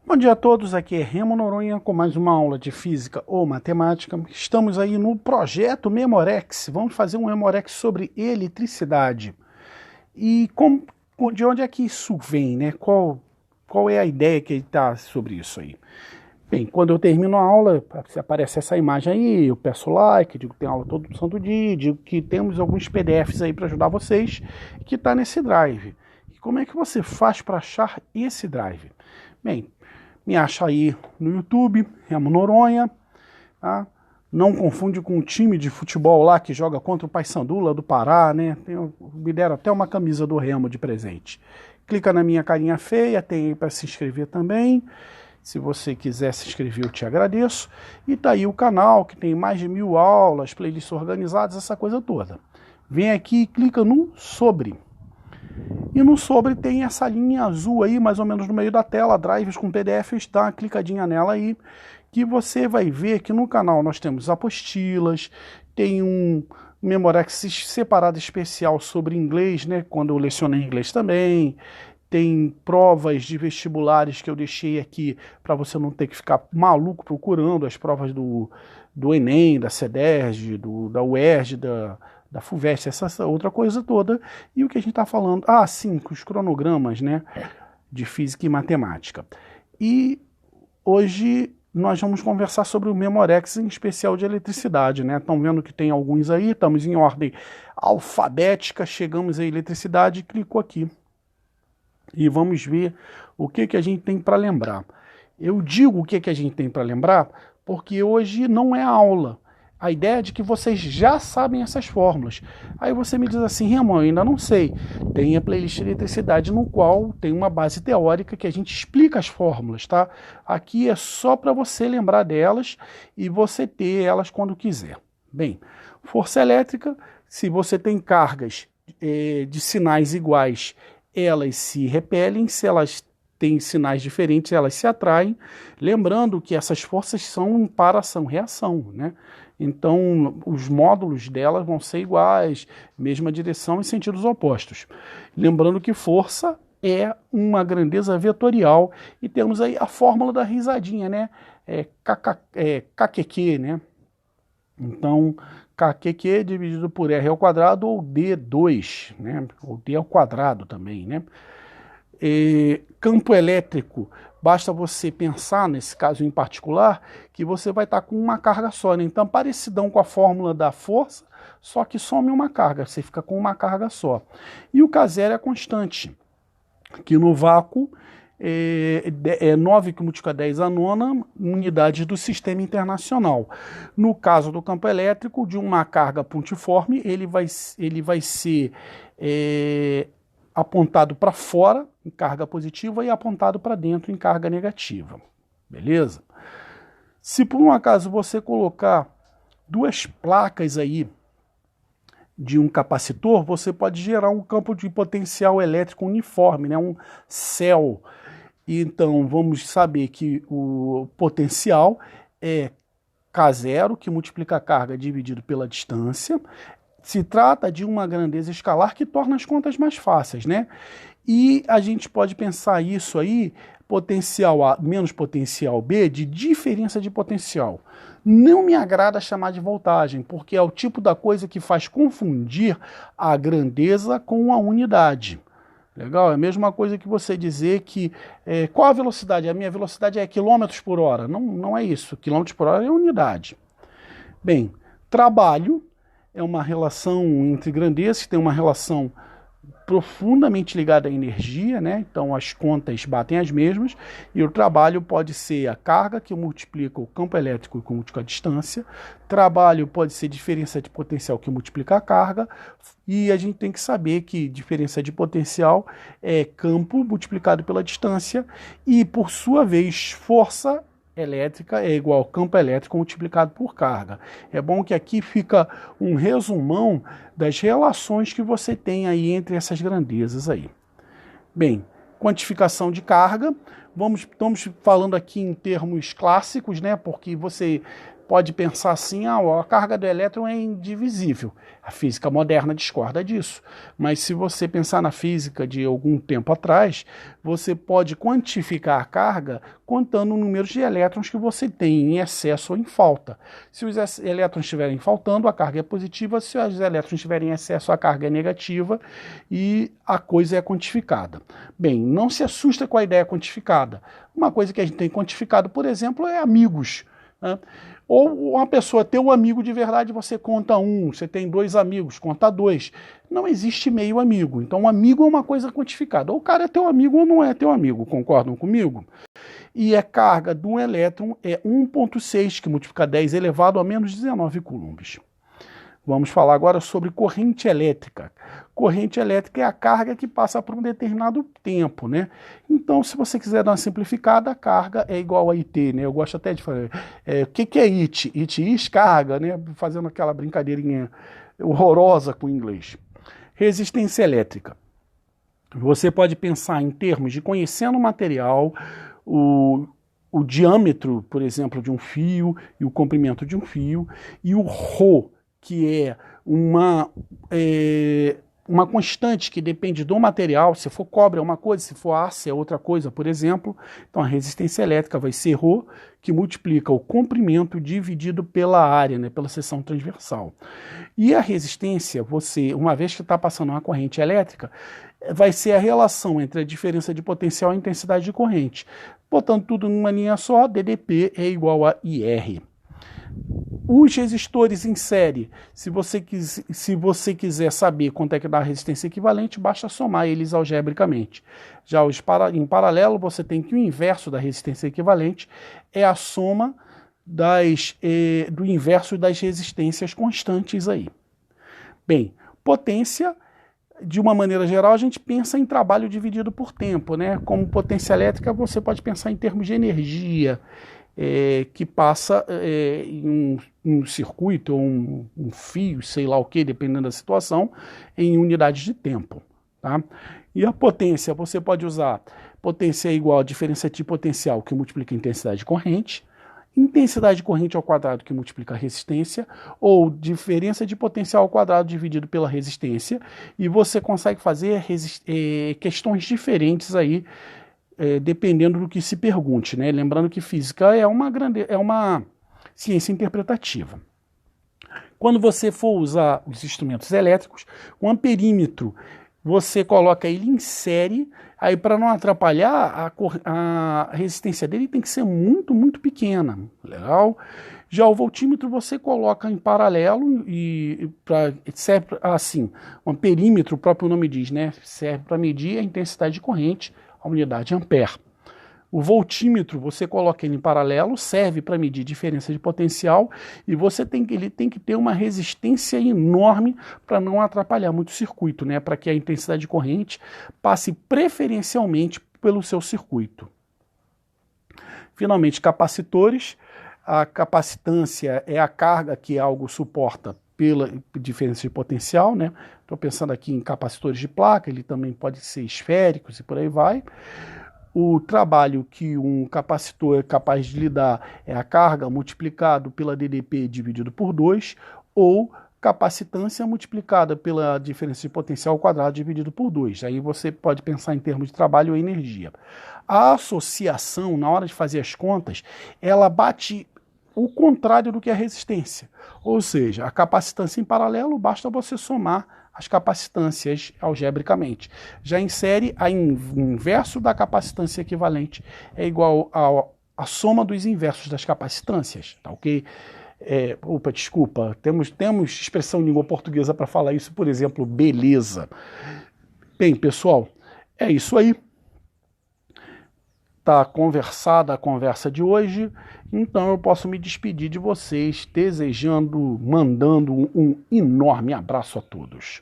Bom dia a todos, aqui é Remo Noronha com mais uma aula de Física ou Matemática. Estamos aí no projeto Memorex, vamos fazer um Memorex sobre eletricidade. E de onde é que isso vem, né? Qual é a ideia que está sobre isso aí? Bem, quando eu termino a aula, aparece essa imagem aí, eu peço like, digo que tem aula todo santo dia, digo que temos alguns PDFs aí para ajudar vocês, que está nesse drive. E como é que você faz para achar esse drive? Bem, me acha aí no YouTube, Remo Noronha, tá? Não confunde com o time de futebol lá que joga contra o Paysandu lá do Pará, né? Me deram até uma camisa do Remo de presente. Clica na minha carinha feia, tem aí para se inscrever também. Se você quiser se inscrever, eu te agradeço. E tá aí o canal, que tem mais de 1000 aulas, playlists organizadas, essa coisa toda. Vem aqui e clica no Sobre. E no Sobre tem essa linha azul aí, mais ou menos no meio da tela, drives com PDFs, dá uma clicadinha nela aí, que você vai ver que no canal nós temos apostilas, tem um Memorex separado especial sobre inglês, né, quando eu lecionei inglês também, tem provas de vestibulares que eu deixei aqui para você não ter que ficar maluco procurando as provas do Enem, da CEDERJ, da UERJ, da FUVEST, essa outra coisa toda. E o que a gente está falando? Ah, sim, os cronogramas, né, de física e matemática. E hoje nós vamos conversar sobre o Memorex, em especial de eletricidade, né? Estão vendo que tem alguns aí, estamos em ordem alfabética, chegamos à eletricidade, clicou aqui. E vamos ver o que a gente tem para lembrar. Eu digo o que a gente tem para lembrar porque hoje não é aula. A ideia é de que vocês já sabem essas fórmulas. Aí você me diz assim, Remo, eu ainda não sei. Tem a playlist de eletricidade no qual tem uma base teórica que a gente explica as fórmulas, tá? Aqui é só para você lembrar delas e você ter elas quando quiser. Bem, força elétrica, se você tem cargas de sinais iguais, elas se repelem, se elas têm sinais diferentes, elas se atraem. Lembrando que essas forças são para ação-reação, né? Então, os módulos delas vão ser iguais, mesma direção em sentidos opostos. Lembrando que força é uma grandeza vetorial e temos aí a fórmula da risadinha, né? KQQ, né? Então, KQQ dividido por R ao quadrado ou D2, né? Ou D ao quadrado também, né? Campo elétrico, basta você pensar, nesse caso em particular, que você vai estar com uma carga só, né? Então, parecidão com a fórmula da força, só que some uma carga, você fica com uma carga só. E o K0 é a constante, que no vácuo é 9 que multiplica 10 a nona unidades do sistema internacional. No caso do campo elétrico, de uma carga pontiforme, ele vai ser apontado para fora em carga positiva e apontado para dentro em carga negativa. Beleza? Se por um acaso você colocar duas placas aí de um capacitor, você pode gerar um campo de potencial elétrico uniforme, né? Um céu. Então, vamos saber que o potencial é K0, que multiplica a carga dividido pela distância. Se trata de uma grandeza escalar que torna as contas mais fáceis, né? E a gente pode pensar isso aí, potencial A menos potencial B, de diferença de potencial. Não me agrada chamar de voltagem, porque é o tipo da coisa que faz confundir a grandeza com a unidade. Legal? É a mesma coisa que você dizer que qual a velocidade? A minha velocidade é quilômetros por hora. Não, não é isso. Quilômetros por hora é unidade. Bem, trabalho é uma relação entre grandezas, que tem uma relação profundamente ligada à energia, né? Então as contas batem as mesmas, e o trabalho pode ser a carga que multiplica o campo elétrico que multiplica a distância, trabalho pode ser diferença de potencial que multiplica a carga, e a gente tem que saber que diferença de potencial é campo multiplicado pela distância, e por sua vez força elétrica é igual ao campo elétrico multiplicado por carga. É bom que aqui fica um resumão das relações que você tem aí entre essas grandezas aí. Bem, quantificação de carga, estamos falando aqui em termos clássicos, né? Porque você pode pensar assim, a carga do elétron é indivisível. A física moderna discorda disso. Mas se você pensar na física de algum tempo atrás, você pode quantificar a carga contando o número de elétrons que você tem em excesso ou em falta. Se os elétrons estiverem faltando, a carga é positiva. Se os elétrons estiverem em excesso, a carga é negativa e a coisa é quantificada. Bem, não se assusta com a ideia quantificada. Uma coisa que a gente tem quantificado, por exemplo, é amigos, né? Ou uma pessoa, teu amigo de verdade, você conta um, você tem 2 amigos, conta 2. Não existe meio amigo. Então, um amigo é uma coisa quantificada. Ou o cara é teu amigo ou não é teu amigo, concordam comigo? E a carga do elétron é 1,6, que multiplica 10 elevado a menos 19 coulombs. Vamos falar agora sobre corrente elétrica. Corrente elétrica é a carga que passa por um determinado tempo, né? Então, se você quiser dar uma simplificada, a carga é igual a IT, né? Eu gosto até de falar, o que é IT? IT, carga, né? Fazendo aquela brincadeirinha horrorosa com o inglês. Resistência elétrica. Você pode pensar em termos de conhecendo o material, o diâmetro, por exemplo, de um fio e o comprimento de um fio, e o ρ, que é uma constante que depende do material. Se for cobre é uma coisa, se for aço é outra coisa, por exemplo. Então a resistência elétrica vai ser ρ, que multiplica o comprimento dividido pela área, né, pela seção transversal. E a resistência, você, uma vez que está passando uma corrente elétrica, vai ser a relação entre a diferença de potencial e a intensidade de corrente. Botando tudo numa linha só, DDP é igual a IR. Os resistores em série, se você quiser saber quanto é que dá a resistência equivalente, basta somar eles algebricamente. Já em paralelo, você tem que o inverso da resistência equivalente é a soma do inverso das resistências constantes aí. Bem, potência, de uma maneira geral, a gente pensa em trabalho dividido por tempo, né? Como potência elétrica, você pode pensar em termos de energia, que passa em um circuito ou um fio, sei lá o que, dependendo da situação, em unidades de tempo. Tá? E a potência, você pode usar potência é igual a diferença de potencial, que multiplica a intensidade de corrente, intensidade de corrente ao quadrado, que multiplica a resistência, ou diferença de potencial ao quadrado dividido pela resistência, e você consegue fazer questões diferentes aí, dependendo do que se pergunte, né? Lembrando que física é uma ciência interpretativa. Quando você for usar os instrumentos elétricos, o amperímetro, você coloca ele em série, aí para não atrapalhar, a resistência dele tem que ser muito, muito pequena. Legal? Já o voltímetro você coloca em paralelo e serve assim, o amperímetro, o próprio nome diz, né? Serve para medir a intensidade de corrente, a unidade ampere. O voltímetro, você coloca ele em paralelo, serve para medir diferença de potencial e ele tem que ter uma resistência enorme para não atrapalhar muito o circuito, né? Para que a intensidade de corrente passe preferencialmente pelo seu circuito. Finalmente, capacitores. A capacitância é a carga que algo suporta pela diferença de potencial, né? Estou pensando aqui em capacitores de placa, ele também pode ser esféricos e por aí vai. O trabalho que um capacitor é capaz de lidar é a carga multiplicado pela DDP dividido por 2, ou capacitância multiplicada pela diferença de potencial ao quadrado dividido por 2. Aí você pode pensar em termos de trabalho ou energia. A associação, na hora de fazer as contas, ela bate o contrário do que a resistência. Ou seja, a capacitância em paralelo, basta você somar as capacitâncias algebricamente. Já em série, o inverso da capacitância equivalente é igual à soma dos inversos das capacitâncias. Tá ok? Desculpa, temos expressão em língua portuguesa para falar isso, por exemplo, beleza. Bem, pessoal, é isso aí. Está conversada a conversa de hoje, então eu posso me despedir de vocês, mandando um enorme abraço a todos.